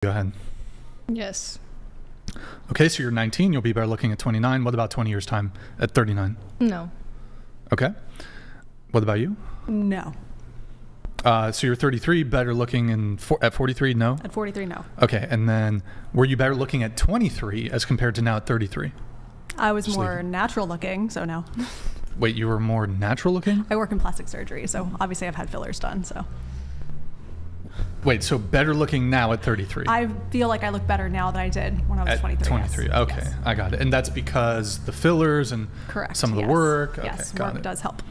Go ahead. Yes. Okay, so you're 19. You'll be better looking at 29. What about 20 years' time at 39? No. Okay. What about you? No. So you're 33, better looking at 43? No? At 43, no. Okay, and then were you better looking at 23 as compared to now at 33? I was Just more leave it. natural looking, so no. Wait, you were more natural looking? I work in plastic surgery, so obviously I've had fillers done, so. Wait, so better looking now at 33? I feel like I look better now than I did when I was at 23. 23, yes. okay, Yes. I got it. And that's because the fillers and Correct. some of the yes. work? Okay, Yes, got work it. does help.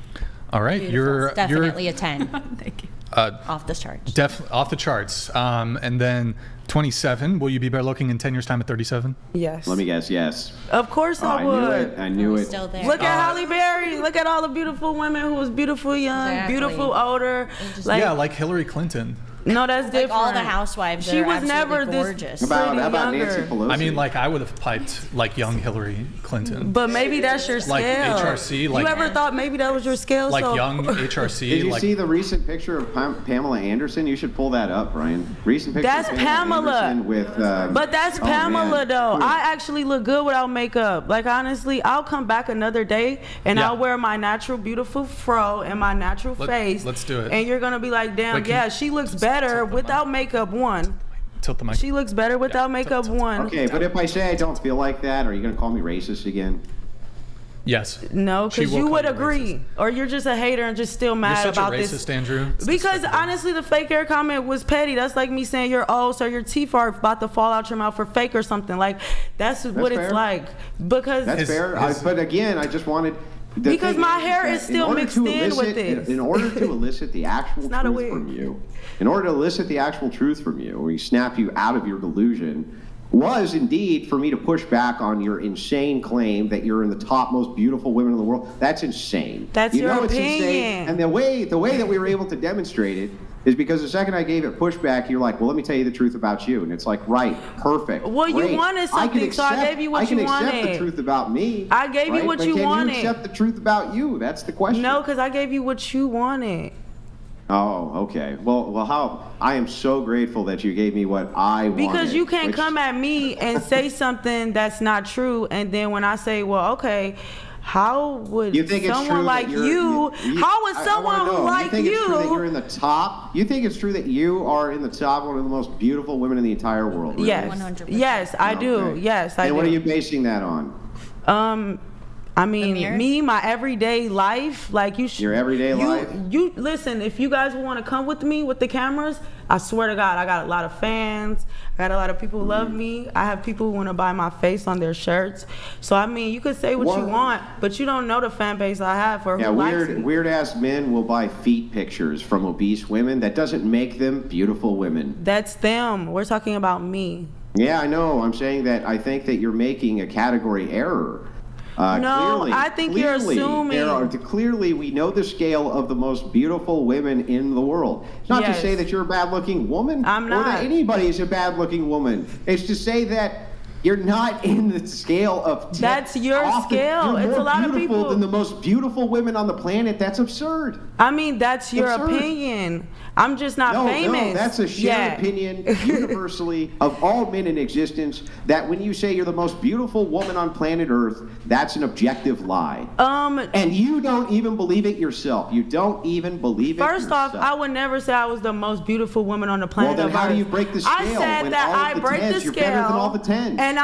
All right, Beautiful. Definitely a 10. Thank you. Off the charts. Definitely off the charts. And then 27, will you be better looking in 10 years' time at 37? Yes. Let me guess, yes. Of course I I knew would. it. I knew it. Still there. Look at Halle Berry. Look at all the beautiful women who was beautiful young, Exactly. beautiful older. just- Yeah, like Hillary Clinton. No, that's different. Like all the housewives that She are was absolutely never this gorgeous. pretty How about Nancy younger. Pelosi? I mean, like, I would have piped like young Hillary Clinton. But maybe that's your scale. Like HRC, like- you ever thought maybe that was your scale? Like so, young HRC. Did you like, see the recent picture of Pamela Anderson? You should pull that up, Brian. Recent picture That's of Pamela. Anderson with. But that's oh, Pamela, man. though. Dude. I actually look good without makeup. Like, honestly, I'll come back another day and Yeah. I'll wear my natural, beautiful fro and my natural face. let's do it. And you're going to be like, damn, Wait, can yeah, you she looks just better tilt the without mic? makeup, one. Tilt the mic. She looks better without makeup, tilt. one. Okay, but if I say I don't feel like that, are you going to call me racist again? Yes. No, She because will you call would you agree. racist. Or you're just a hater and just still You're mad such about a racist, this. Andrew. It's Because despicable. honestly, the fake hair comment was petty. That's like me saying you're old, so your teeth are about to fall out your mouth for fake or something. Like, that's what it's fair. like. Because That's fair. But again, I just wanted. the Because thing my is hair that is still in order mixed to in with elicit- this. In order to elicit the actual It's not a truth wig. from you, in order to elicit the actual truth from you, we snap you out of your delusion, was indeed for me to push back on your insane claim that you're in the top most beautiful women in the world. That's insane. That's you your know it's opinion. insane. And the way that we were able to demonstrate it is because the second I gave it pushback, you're like, well, let me tell you the truth about you. And it's like, right, perfect. Well, you great. wanted I can something, so I accept- gave you what I can you accept the wanted. truth about me. I gave you right? what But you can wanted. you accept the truth about you? That's the question. No, because I gave you what you wanted. Oh, okay. Well, how? I am so grateful that you gave me what I wanted. Because you can't which- come at me and say something that's not true, and then when I say, well, okay, how would You think it's someone true like that you're, you, how would I someone wanna know, like you think it's true that you're in the top? You think it's true that you are in the top, one of the most beautiful women in the entire world? Really? Yes, 100%. yes, I do. Okay. Yes, I And do. what are you basing that on? I mean, mirror? me, my everyday life, like you should. Your everyday life? You listen. If you guys want to come with me with the cameras, I swear to God, I got a lot of fans. I got a lot of people who love me. I have people who want to buy my face on their shirts. So I mean, you could say what you What? want, but you don't know the fan base I have for Yeah, who likes me. weird ass men will buy feet pictures from obese women. That doesn't make them beautiful women. That's them. We're talking about me. Yeah, I know. I'm saying that I think that you're making a category error. No, Clearly, I think you're assuming. Clearly, we know the scale of the most beautiful women in the world. It's not Yes. to say that you're a bad-looking woman. I'm Or that not. anybody is a bad-looking woman. It's to say that you're not in the scale of. That's your scale. You're It's more a lot of beautiful people- than the most beautiful women on the planet. That's absurd. I mean, that's your Absurd. opinion. I'm just not No, famous. that's a shared yet. opinion universally of all men in existence that when you say you're the most beautiful woman on planet Earth, that's an objective lie. And you don't even believe it yourself. You don't even believe it First off, yourself. I would never say I was the most beautiful woman on the Well, planet. then of how do Earth. you break the I scale said when that all of I the break 10s, the you're scale. better than all the 10s? And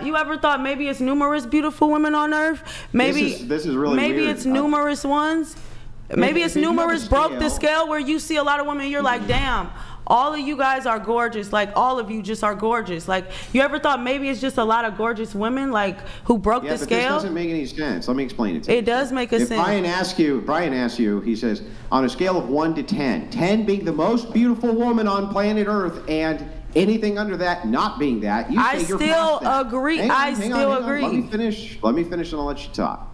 you ever thought maybe it's numerous beautiful women on Earth? Maybe This is really maybe weird. it's numerous ones. Maybe it's if you have a numerous broke the scale- scale where you see a lot of women. You're like, damn. All of you guys are gorgeous. Like, all of you just are gorgeous. Like, you ever thought maybe it's just a lot of gorgeous women, like, who broke Yeah, the but this scale? doesn't make any sense. Let me explain it to you. It does make a If sense. Brian asks you, he says, on a scale of 1 to 10, 10 being the most beautiful woman on planet Earth and anything under that not being that, you say I you're still past that. agree. Hang on, I hang on, still hang on. agree. Let me finish and I'll let you talk.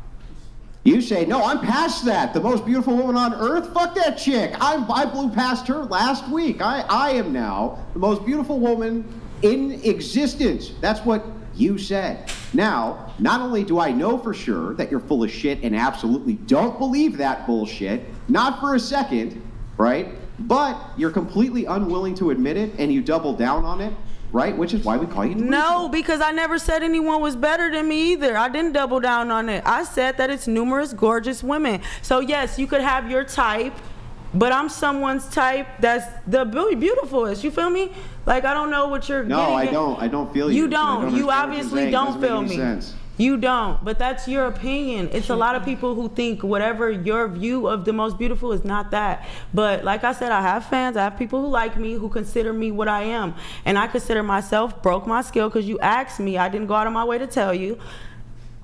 You say, no, I'm past that. The most beautiful woman on earth? Fuck that chick. I blew past her last week. I am now the most beautiful woman in existence. That's what you said. Now, not only do I know for sure that you're full of shit and absolutely don't believe that bullshit, not for a second, right? But you're completely unwilling to admit it and you double down on it. right? Which is why we call you delusional. No, because I never said anyone was better than me either. I didn't double down on it. I said that it's numerous gorgeous women. So yes, you could have your type, but I'm someone's type that's the beautifulest. You feel me? Like, I don't know what you're No, getting I at. don't. I don't feel you. You don't. You obviously don't feel me. Sense. You don't, but that's your opinion. It's a lot of people who think whatever your view of the most beautiful is not that. But like I said, I have fans. I have people who like me, who consider me what I am. And I consider myself broke my skill because you asked me. I didn't go out of my way to tell you.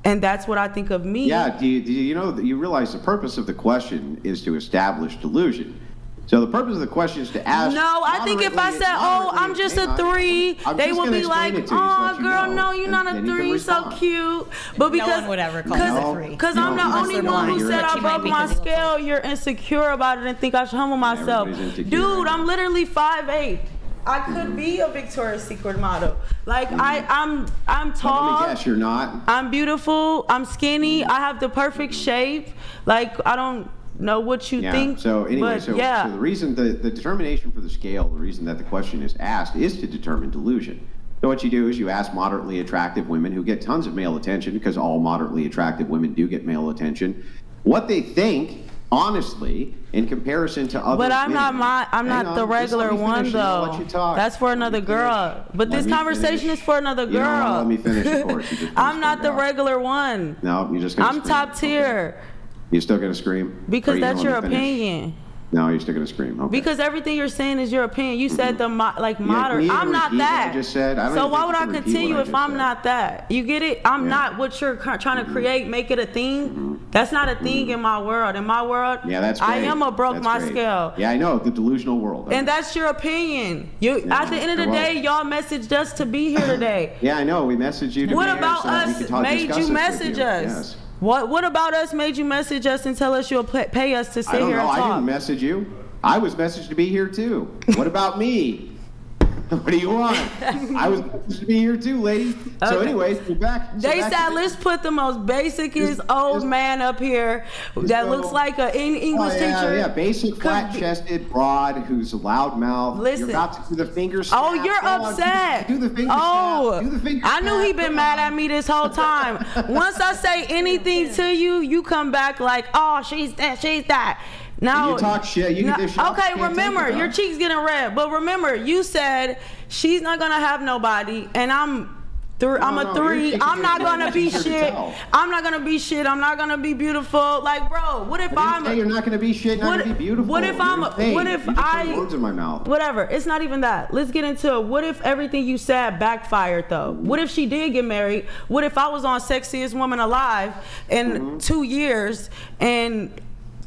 And that's what I think of me. Yeah, do you know, you realize the purpose of the question is to establish delusion. So the purpose of the question is to ask. No, I think if I said, "Oh, I'm just a 3," they would be like, "Oh, girl, no, you're not a 3, so cute." But because No one would ever call you a 3. Because I'm the Unless only they're one who blind. said But I you might broke be my delusional. scale. You're insecure about it and think I should humble myself. everybody's insecure, Dude, right? I'm literally 5'8". I could be a Victoria's Secret model. Like I'm tall. Let me guess, you're not. I'm beautiful. I'm skinny. I have the perfect shape. Like, I don't know what you Yeah. think. So anyway, but so yeah. the reason the determination for the scale, the reason that the question is asked is to determine delusion. So what you do is you ask moderately attractive women who get tons of male attention, because all moderately attractive women do get male attention, what they think, honestly, in comparison to other But I'm women. not Hang the on, just regular let me one finish and I'll though. let you talk. That's for Let me another finish. girl. But Let this me conversation finish. is for another You don't wanna girl. let me finish, of course. You just I'm gonna not the scream out. regular one. No, you're just gonna I'm scream. top Okay. tier. You still gonna scream? Or Because you gonna that's let your me finish? opinion. No, you're still gonna scream. Okay. Because everything you're saying is your opinion. You said the can moderate. you I'm not repeat what I that. just said? I don't So even why think would you I can repeat continue what I if just I'm said. not that? You get it? I'm not what you're trying to create, make it a thing. That's not a thing in my world. In my world, Yeah, that's great. I am a broke That's my great. scale. Yeah, I know, the delusional world. And that's your opinion. At the end of the well- day, y'all messaged us to be here today. Yeah, I know. We messaged you to What be here about so that we us could talk, made discuss you this with message you. us? Yes. What about us made you message us and tell us you'll pay us to sit I don't here know. and I talk? didn't message you. I was messaged to be here too. What about me? What do you want? I was messaged to be here too, lady. So Okay. anyways, we're back. So They back said, to- let's put the most basicest Just- old just- man up here that go- looks like an English Oh, yeah, teacher. yeah, basic, Could be- flat-chested, broad, who's a loud mouth. Listen. You're about to do the finger snap. Oh, you're Come on, upset. Do the finger oh, snap. Do the finger I knew snap. he been Come mad on. at me this whole time. Once I say anything to you, you come back like, oh, she's that, she's that. Now, You talk shit. You no, can dish out. okay, You can't remember, take it your out. cheeks getting red. But remember, you said she's not gonna have nobody, and I'm No, a your 3. cheeks I'm are not getting gonna red. be It's easier to shit. tell. I'm not gonna be shit. I'm not gonna be beautiful. Like, bro, what if I didn't say you're not going to be shit, not What- going to be beautiful. what if You're I'm- insane. what if You just I- put words in my mouth. Whatever. It's not even that. Let's get into it. What if everything you said backfired though? What if she did get married? What if I was on Sexiest Woman Alive in 2 years and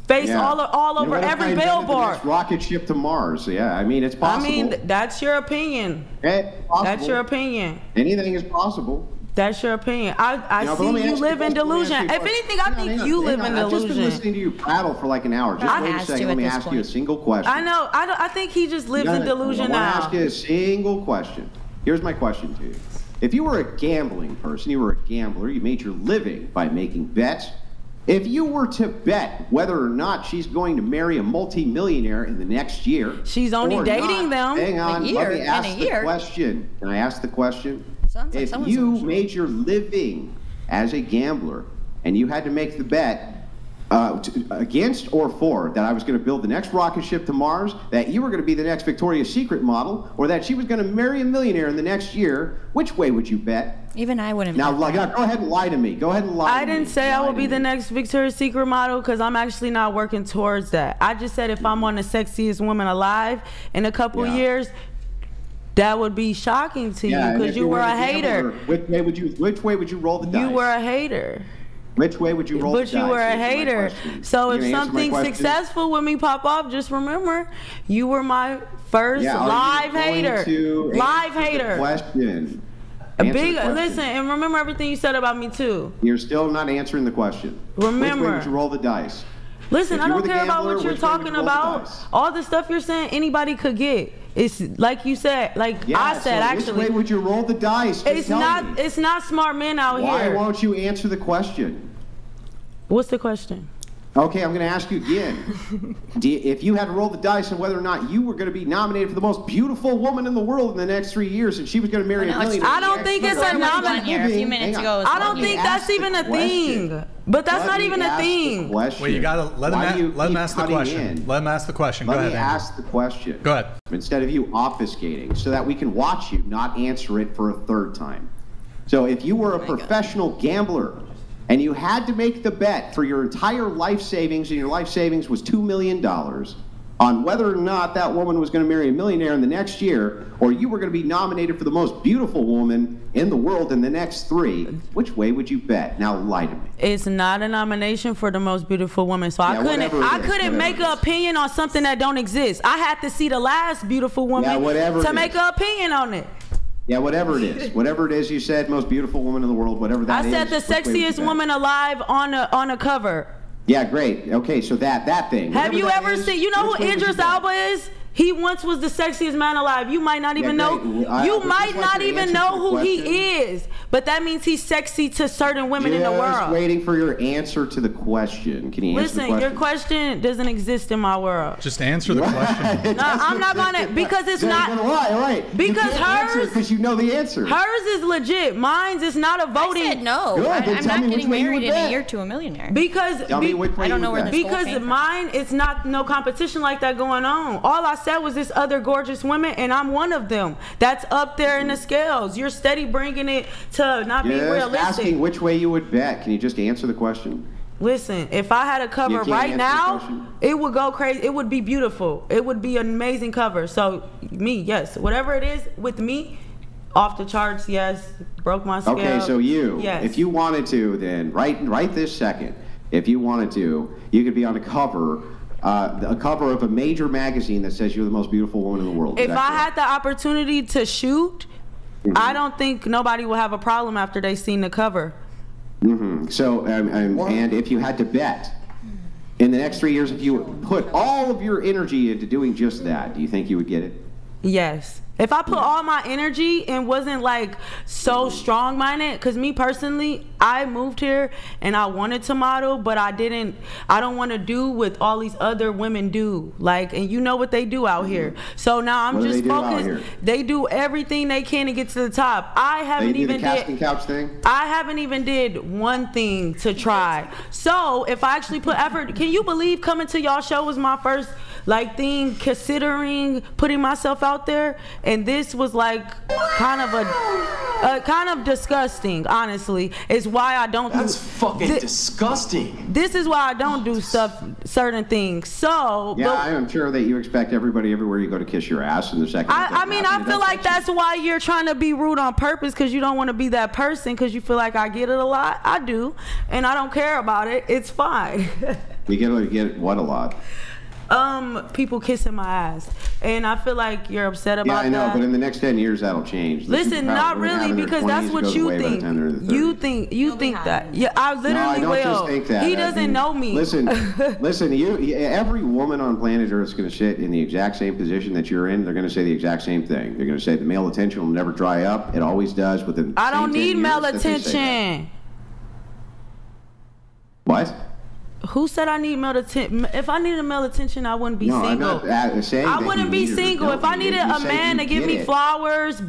face Yeah. all You know, over what if I every invented the billboard? next rocket ship to Mars. Yeah, I mean, it's I possible. mean, that's your opinion. It's possible. That's your opinion. Anything is possible. That's your opinion. I You know, but see let me you ask live in a question. Let me delusion. ask you a If question. anything, I Hang on, think hang on, you hang live on. in I've just been delusion. listening to you prattle for like an hour. Just I wait a asked second. you Let at me this ask you a point. single question. I know. I think he just lives in delusion I now. want to ask you a single question. Here's my question to you. If you were a gambling person, you were a gambler, you made your living by making bets. If you were to bet whether or not she's going to marry a multimillionaire in the next year, She's only or dating not, them. Hang on, year, let me in ask a the year. question. Can I ask the question? Sounds like If someone's you delusional. made your living as a gambler and you had to make the bet against or for that I was going to build the next rocket ship to Mars, that you were going to be the next Victoria's Secret model, or that she was going to marry a millionaire in the next year, which way would you bet? Even I wouldn't. Now, bet that. go ahead and lie to me. Go ahead and lie I to me. didn't say I Lie would to be the me. next Victoria's Secret model because I'm actually not working towards that. I just said if I'm on the Sexiest Woman Alive in a couple Yeah. years, that would be shocking to you and because if you were a gambler, hater. Which way would you roll the dice? You were a hater. Which way would you roll the But dice? you were a Answer my hater. question. So You if gonna answer my something question? successful with me pop off, just remember, you were my first Yeah, are you live going hater. to Live answer the hater. Question. A Answer the big question. listen and remember everything you said about me too. You're still not answering the question. Remember. Which way would you roll the dice? Listen, If I you were don't the care about gambler, what you're which way would talking you roll the about. dice? All the stuff you're saying, anybody could get. It's like you said, like Yeah, I said, so actually. Which way would you roll the dice? Just It's tell not. me. It's not smart men out Why here. won't you answer the question? What's the question? Okay, I'm going to ask you again. If you had to roll the dice on whether or not you were going to be nominated for the most beautiful woman in the world in the next 3 years, and she was going to marry a millionaire. I don't think it's a nomination. A few minutes ago. it was I don't 1 year. think that's even a thing. But that's not even a thing. Wait, you gotta let him ask the question. Let him ask the question. Go ahead. Let me ask the question. Go ahead. Instead of you obfuscating, so that we can watch you not answer it for a third time. So if you were a professional gambler and you had to make the bet for your entire life savings, and your life savings was $2 million, on whether or not that woman was going to marry a millionaire in the next year, or you were going to be nominated for the most beautiful woman in the world in the next 3, which way would you bet? Now lie to me. It's not a nomination for the most beautiful woman, so I whatever couldn't make an opinion on something that don't exist. I had to see the last beautiful woman to make an opinion on it. Yeah, whatever it is. Whatever it is you said, most beautiful woman in the world, whatever that is. I said the sexiest woman alive on a cover. Yeah, great. Okay, so that thing. Have you ever seen, you know who Idris Elba is? He once was the sexiest man alive. You might not even know. You might not even know who he is. But that means he's sexy to certain women in the world. Just waiting for your answer to the question. Can you answer the question? Listen, your question doesn't exist in my world. Just answer the question. No, I'm not gonna, because it's not. Right. Because hers, because you know the answer. Hers is legit. Mine's is not a voting. I said no. Good, I'm not getting married in a bet. year to a millionaire. Because Tell me which way I don't you know would where bet. this because came from. mine, it's not no competition like that going on. All I said was this other gorgeous women, and I'm one of them. That's up there in the scales. You're steady bringing it to not being realistic. Asking which way you would bet. Can you just answer the question? Listen, if I had a cover can't right answer the now, question? it would go crazy. It would be beautiful. It would be an amazing cover. So me, yes, whatever it is with me, off the charts, yes. Broke my scale. Okay, so yes. if you wanted to, then right this second, if you wanted to, you could be on a cover of a major magazine that says you're the most beautiful woman in the world. If I had the opportunity to shoot, I don't think nobody will have a problem after they seen the cover. So, and if you had to bet in the next 3 years, if you put all of your energy into doing just that, do you think you would get it? Yes. If I put all my energy and wasn't like so strong-minded, because me personally, I moved here and I wanted to model, but I don't want to do what all these other women do. Like, and you know what they do out here. So now I'm just focused. They do everything they can to get to the top. I haven't even the casting couch thing? I haven't even did one thing to try. So if I actually put effort, can you believe coming to y'all show was my first thing, considering putting myself out there? And this was like kind of disgusting, honestly. It's why I don't That's fucking disgusting. This is why I don't do certain things. So yeah, I'm sure that you expect everybody everywhere you go to kiss your ass in the second. I feel like that's why you're trying to be rude on purpose, because you don't want to be that person, because you feel like I get it a lot. I do, and I don't care about it. It's fine. You get what a lot? People kissing my ass, and I feel like you're upset about that. Yeah, I know, but in the next 10 years that'll change. Listen, not really, because that's what you think. You think that. Yeah, I literally will. No, I don't just think that. He doesn't know me. Listen, every woman on planet Earth is going to sit in the exact same position that you're in. They're going to say the exact same thing. They're going to say the male attention will never dry up. It always does within. I don't need male attention. What? Who said I need male attention? If I needed male attention, I wouldn't be single. I'm not saying I wouldn't be single. If I needed a man to give me flowers,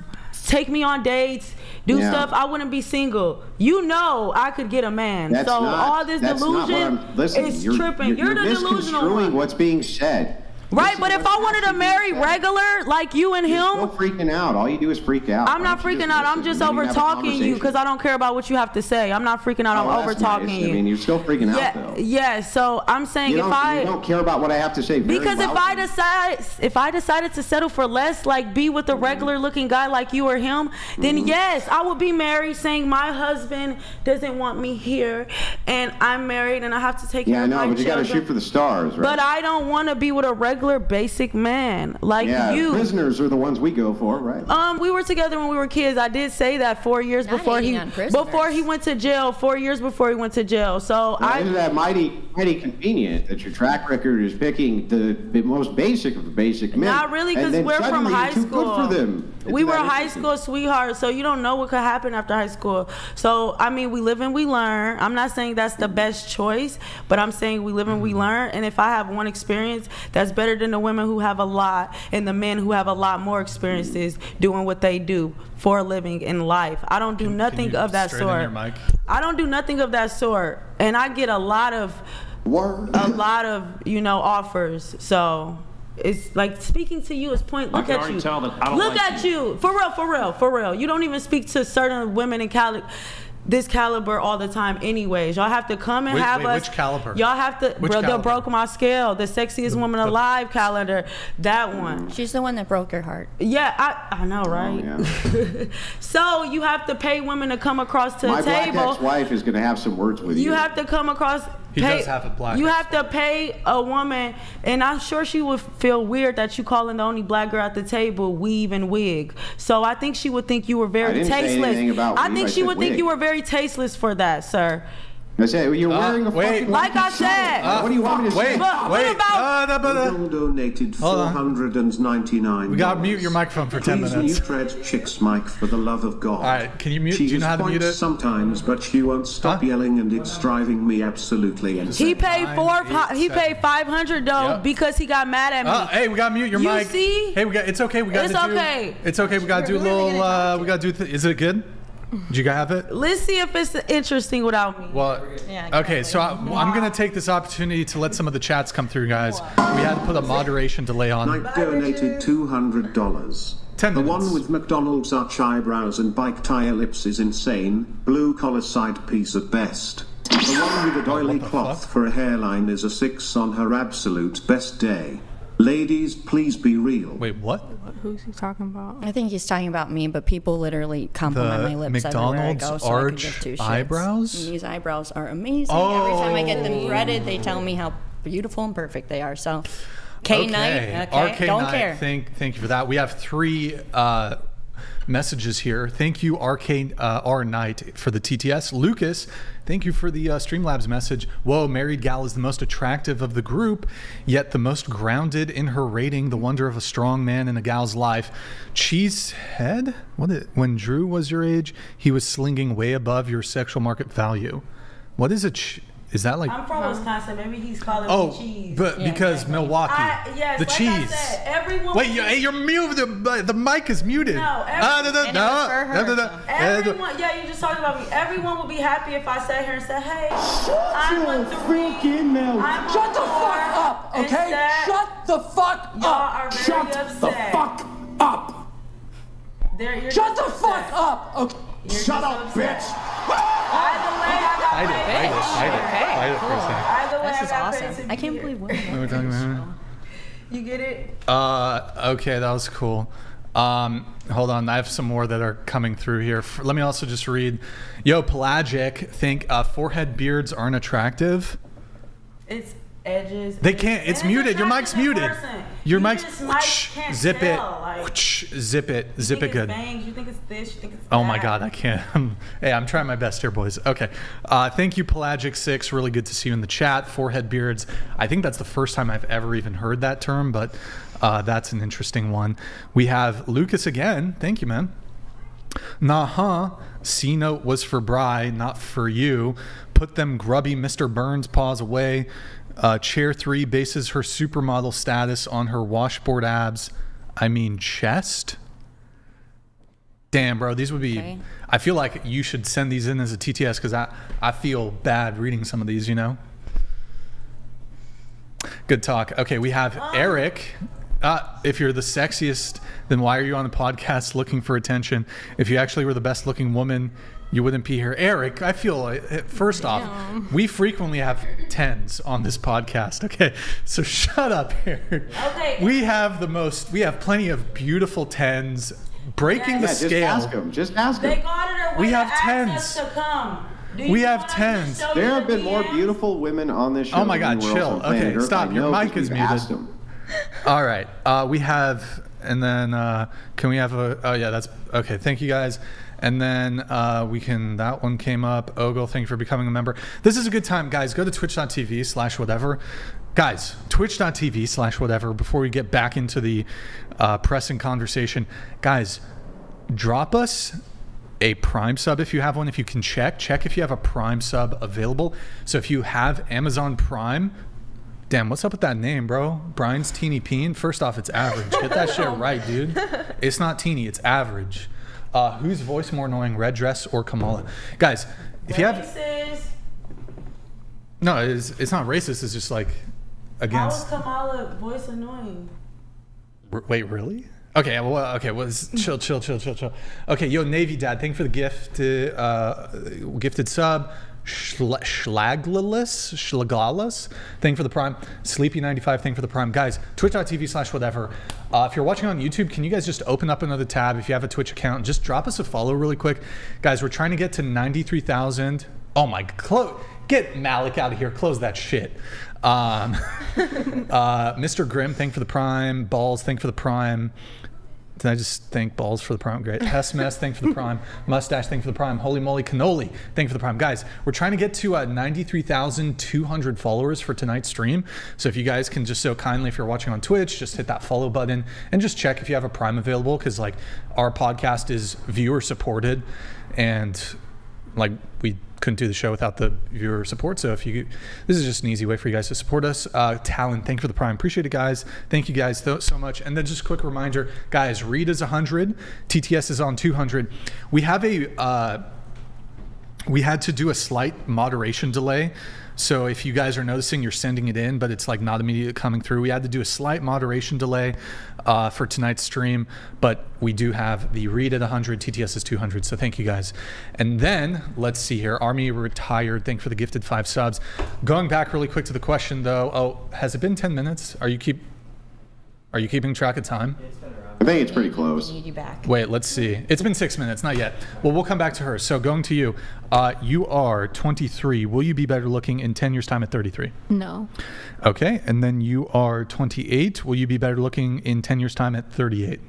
take me on dates, do stuff, I wouldn't be single. You know I could get a man. That's so not, all this delusion is tripping. You're the delusional one. What's being said. Right, but if I wanted to marry regular, like you and him. You're still freaking out. All you do is freak out. I'm not freaking out. I'm just over talking you, because I don't care about what you have to say. I'm not freaking out. I'm over talking you. I mean, you're still freaking out, though. Yeah, so I'm saying you don't care about what I have to say. Because if I decided to settle for less, like be with a regular looking guy like you or him, then yes, I would be married, saying my husband doesn't want me here, and I'm married, and I have to take care of my children. Yeah, I know, but you got to shoot for the stars, right? But I don't want to be with a regular basic man like you. Prisoners are the ones we go for, right? We were together when we were kids. I did say that 4 years before he went to jail. 4 years before he went to jail. So isn't that mighty convenient that your track record is picking the most basic of the basic men? Not really, because we're from high school. Too good for them. We were high school sweethearts, so you don't know what could happen after high school. So, I mean, we live and we learn. I'm not saying that's the best choice, but I'm saying we live and we learn. And if I have one experience, that's better than the women who have a lot and the men who have a lot more experiences doing what they do for a living in life. I don't do nothing of that straighten sort. your mic? I don't do nothing of that sort. And I get a lot of, offers. So it's like speaking to you is point. Look at you. Look at you. For real. You don't even speak to certain women in this caliber all the time anyways. Y'all have to come and have us. Which caliber? Y'all have to, Which the caliber? Broke My Scale, the Sexiest Woman Alive calendar, that one. She's the one that broke your heart. Yeah, I know, right? Oh, yeah. So you have to pay women to come across to My the black table. ex-wife is going to have some words with you. You have to come across. He does have a black You have to pay a woman, and I'm sure she would feel weird that you calling the only black girl at the table weave and wig. So I think she would think you were very I didn't say tasteless. anything about I weave, think I she said would think wig. you were very tasteless for that, sir. I said, you're wearing a wait. fucking... Like I said. What do you want me to say? Wait, But what wait. about- Bill donated Hold on. $499. We gotta mute your microphone for 10 Please minutes. mute Red Chick's mic for the love of God. All right, can you mute? She Do you know how to is mute quite it? sometimes, but she won't stop Huh? yelling, and it's driving me absolutely insane. He paid he paid $500 though Yep. because he got mad at me. Hey, we gotta mute your You mic. see? Hey, it's okay. We gotta It's do. okay. It's okay. We gotta do a little. We gotta do. Is it good? Did you have it? Let's see if it's interesting without me. Well, Yeah, okay, exactly. so I'm going to take this opportunity to let some of the chats come through, guys. We had to put a moderation delay on. Knight donated $200. 10 The minutes. one with McDonald's arch eyebrows and bike tie lips is insane. Blue collar side piece at best. The one with a doily cloth for a hairline is a 6 on her absolute best day. Ladies, please be real. Wait, what? Who's he talking about? I think he's talking about me, but people literally compliment The my lips everywhere I McDonald's go, so I could give arch two shits. eyebrows? And these eyebrows are amazing. Every time I get Oh. them threaded, they tell me how beautiful and perfect they are. So, K Knight, RK don't Knight, care. Thank you for that. We have 3 messages here. Thank you, R Knight, for the TTS. Lucas, thank you for the Streamlabs message. Whoa, married gal is the most attractive of the group, yet the most grounded in her rating, the wonder of a strong man in a gal's life. Cheesehead? When Drew was your age, he was slinging way above your sexual market value. What is is that like... I'm from Wisconsin. Maybe he's calling me cheese. but because Milwaukee, yes, the like cheese. I said, everyone. Wait, you're muted. The mic is muted. No, And it was for her, Everyone, yeah, you just talked about me. Everyone would be happy if I sat here and said, "Hey, I'm a freaking mouth. Shut the fuck up, okay? Shut the fuck Y'all up. are very Shut upset. the fuck up. Shut the fuck up. Okay. Shut up, bitch. Either way, I got Hide it for a second. Either way, This I is got paid awesome. to I can't be here. believe What are we talking about? You get it? Okay, that was cool. Hold on, I have some more that are coming through here. Let me also just read. Yo, Pelagic, think forehead beards aren't attractive. It's edges. They can't. It's And muted. Your mic's attractive muted. person. Your You mic's. just might can't Zip it. tell, like, Zip it. you Zip think it good. It's bangs, you think it's this, you think it's Oh that. my God, I can't. Hey, I'm trying my best here, boys. Okay. Thank you, Pelagic6. Really good to see you in the chat. Forehead beards. I think that's the first time I've ever even heard that term, but that's an interesting one. We have Lucas again. Thank you, man. Nah-huh. C-note was for Bri, not for you. Put them grubby Mr. Burns paws away. Chair 3 bases her supermodel status on her washboard abs. I mean chest. Damn, bro, these would be... Okay. I feel like you should send these in as a TTS because I feel bad reading some of these, you know? Good talk. Okay, we have Eric. If you're the sexiest, then why are you on the podcast looking for attention? If you actually were the best looking woman, you wouldn't be here. Eric, I feel like, first off, we frequently have 10s on this podcast, okay? So shut up, Eric. Okay. We have plenty of beautiful 10s breaking the Yeah, scale. just ask them. Just ask They them. go out of their way We to have ask 10s. us to come. Do you We have want us to 10s. show There you have the been more DMs? beautiful women on this show. Oh my God, than anywhere else chill. on planet Okay, Earth. stop. I Your know mic 'cause is we've muted. asked them. All right. We have, and then can we have a, oh yeah, that's, okay, thank you guys. And then that one came up. Ogle, thank you for becoming a member. This is a good time, guys. Go to twitch.tv/whatever. Guys, twitch.tv/whatever before we get back into the pressing conversation. Guys, drop us a Prime sub if you have one. If you can check if you have a Prime sub available. So if you have Amazon Prime, damn, what's up with that name, bro? Brian's Teeny Peen. First off, it's average. Get that shit right, dude. It's not teeny, it's average. Whose voice more annoying, Red Dress or Kamala? Guys, if you have... No, it's not racist. It's just like against... How is Kamala voice annoying? Wait, really? Okay, well, chill. Okay, yo, Navy Dad, thank you for the gifted sub. Schlaglalus, thank you for the Prime. Sleepy95, thank you for the Prime. Guys, twitch.tv/whatever. If you're watching on YouTube, can you guys just open up another tab? If you have a Twitch account, just drop us a follow really quick. Guys, we're trying to get to 93,000. Oh my, get Malik out of here. Close that shit. Mr. Grimm, thank you for the Prime. Balls, thank you for the Prime. Did I just thank Balls for the Prime? Great. Hess, thank you for the Prime. Mustache, thank you for the Prime. Holy moly, cannoli, thank you for the Prime. Guys, we're trying to get to 93,200 followers for tonight's stream. So if you guys can just so kindly, if you're watching on Twitch, just hit that follow button and just check if you have a Prime available, because like our podcast is viewer supported, and like we couldn't do the show without the viewer support. So if you, this is just an easy way for you guys to support us. Talon, thank you for the Prime. Appreciate it, guys. Thank you guys so much. And then just a quick reminder, guys, Reed is 100, TTS is on 200. We have we had to do a slight moderation delay. So if you guys are noticing, you're sending it in, but it's like not immediately coming through. We had to do a slight moderation delay for tonight's stream, but we do have the Read at 100, TTS is 200, so thank you guys. And then, let's see here, Army Retired, thank you for the gifted 5 subs. Going back really quick to the question though, oh, has it been 10 minutes? Are you keeping track of time? I think it's pretty close. Need you back. Wait, let's see. It's been 6 minutes, not yet. Well, we'll come back to her. So going to you, you are 23. Will you be better looking in 10 years' time at 33? No. Okay, and then you are 28. Will you be better looking in 10 years' time at 38?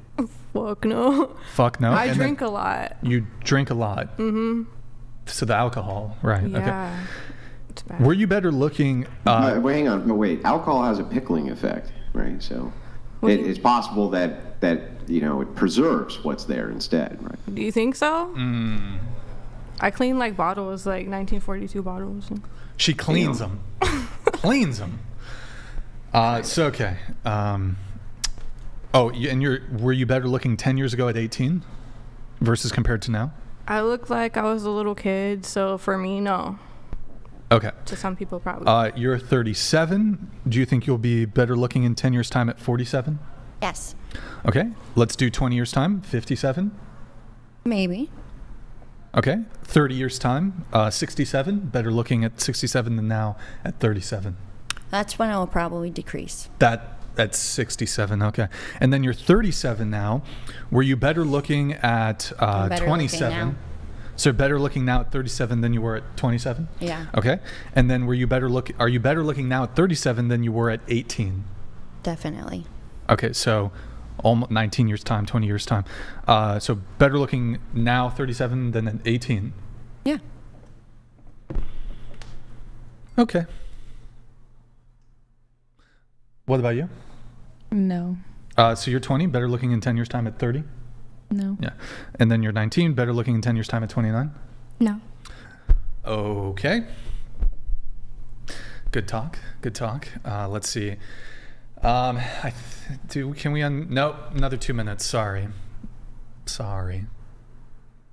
Fuck no. Fuck no. I drink a lot. You drink a lot. Mm-hmm. So the alcohol, right? Yeah. Okay. It's bad. Were you better looking? Wait, hang on. No, wait. Alcohol has a pickling effect, right? So it's possible that you know it preserves what's there instead, right? Do you think so? I clean like bottles, like 1942 bottles. She cleans them. Cleans them. So okay. And were you better looking 10 years ago at 18 versus compared to now? I looked like I was a little kid, so for me, no. Okay. To some people, probably. You're 37. Do you think you'll be better looking in 10 years' time at 47? Yes. Okay. Let's do 20 years' time, 57. Maybe. Okay. 30 years' time, 67. Better looking at 67 than now at 37. That's when I will probably decrease. That's 67. Okay. And then you're 37 now. Were you better looking at 27? So better looking now at 37 than you were at 27? Yeah. Okay. And then are you better looking now at 37 than you were at 18? Definitely. Okay, so almost 19 years time, 20 years time. So better looking now 37 than at 18? Yeah. Okay. What about you? No. So you're 20, better looking in 10 years time at 30? No. Yeah. And then you're 19, better looking in 10 years time at 29? No. Okay. Good talk. Let's see. Nope, another 2 minutes. Sorry.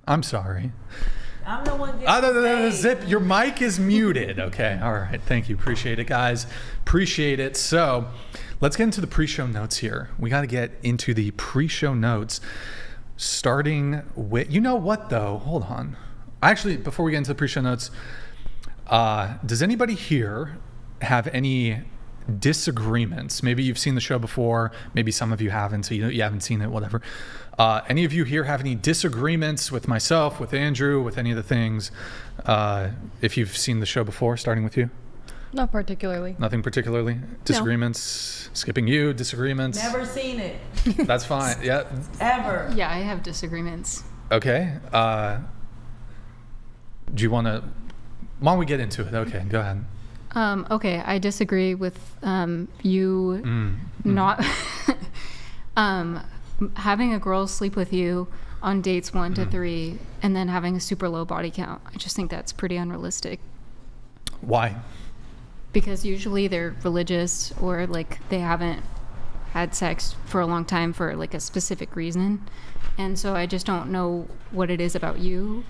I'm sorry. I'm the one getting Zip, your mic is muted. Okay, all right. Thank you. Appreciate it, guys. Appreciate it. So let's get into the pre-show notes here. We got to get into the pre-show notes, starting with, you know what, though? Hold on. Actually, before we get into the pre-show notes, does anybody here have any disagreements? Maybe you've seen the show before, maybe some of you haven't, so you haven't seen it, whatever. Any of you here have any disagreements with myself, with Andrew, with any of the things? If you've seen the show before, starting with you? Not particularly. Nothing particularly? Disagreements? No. Skipping you, disagreements? Never seen it. That's fine, yeah. Ever. Yeah, I have disagreements. Okay. Do you want to, why don't we get into it? Okay, go ahead. Okay, I disagree with you not having a girl sleep with you on dates 1 to 3 and then having a super low body count. I just think that's pretty unrealistic. Why? Because usually they're religious or like they haven't had sex for a long time for like a specific reason. And so I just don't know what it is about you,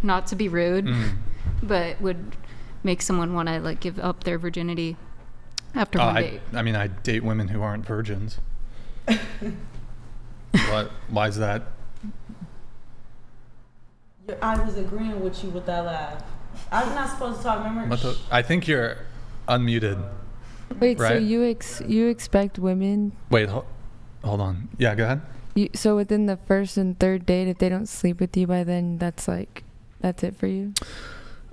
not to be rude, but would make someone want to like give up their virginity after one date. I mean, I date women who aren't virgins. Why is that? I was agreeing with you with that laugh. I'm not supposed to talk, remember? I think you're unmuted. Wait, right? so you expect women... Wait, hold on. Yeah, go ahead. So within the first and third date, if they don't sleep with you by then, that's it for you?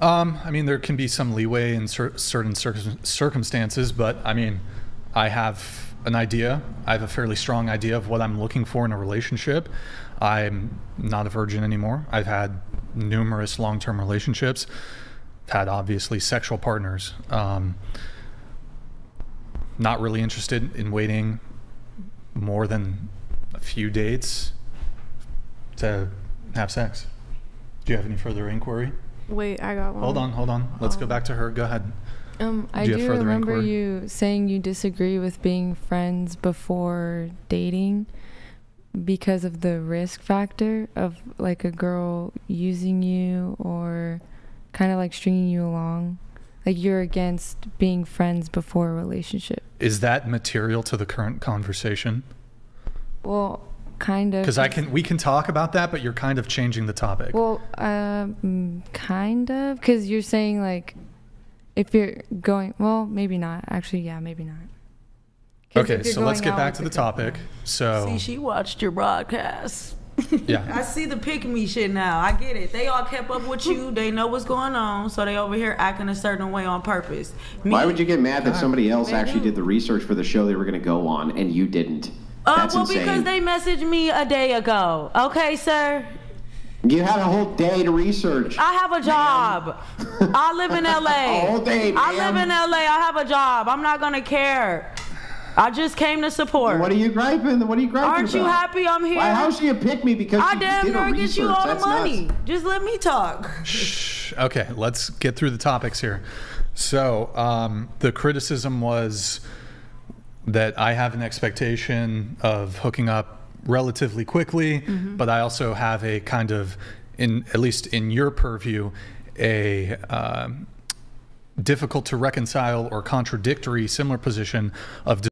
I mean, there can be some leeway in certain circumstances, but I mean, I have an idea. I have a fairly strong idea of what I'm looking for in a relationship. I'm not a virgin anymore. I've had numerous long-term relationships. I've had, obviously, sexual partners. Not really interested in waiting more than a few dates to have sex. Do you have any further inquiry? Wait, I got one. Hold on. Let's go back to her. Go ahead. I do remember you saying you disagree with being friends before dating because of the risk factor of like a girl using you or kind of like stringing you along. Like you're against being friends before a relationship. Is that material to the current conversation? Well, kind of. Because we can talk about that, but you're kind of changing the topic. Well, kind of, because you're saying like, if you're going, well, maybe not. Actually, yeah, maybe not. Okay, so let's get back to the topic. So see, she watched your broadcast. Yeah. I see the pick me shit now. I get it. They all kept up with you. They know what's going on, so they over here acting a certain way on purpose. Why would you get mad that somebody else actually did the research for the show they were going to go on and you didn't? That's well, insane. because they messaged me a day ago. Okay, sir? You had a whole day to research. I have a job. I live in LA. A whole day, I live in LA. I have a job. I'm not going to care. I just came to support. What are you griping? What are you griping Aren't you about? happy I'm here? Why, how's she a pick me because I she damn did a near get you research? all the That's money. nuts. Just let me talk. Shh. Okay, let's get through the topics here. So the criticism was that I have an expectation of hooking up relatively quickly, but I also have a kind of, at least in your purview, a difficult to reconcile or contradictory similar position of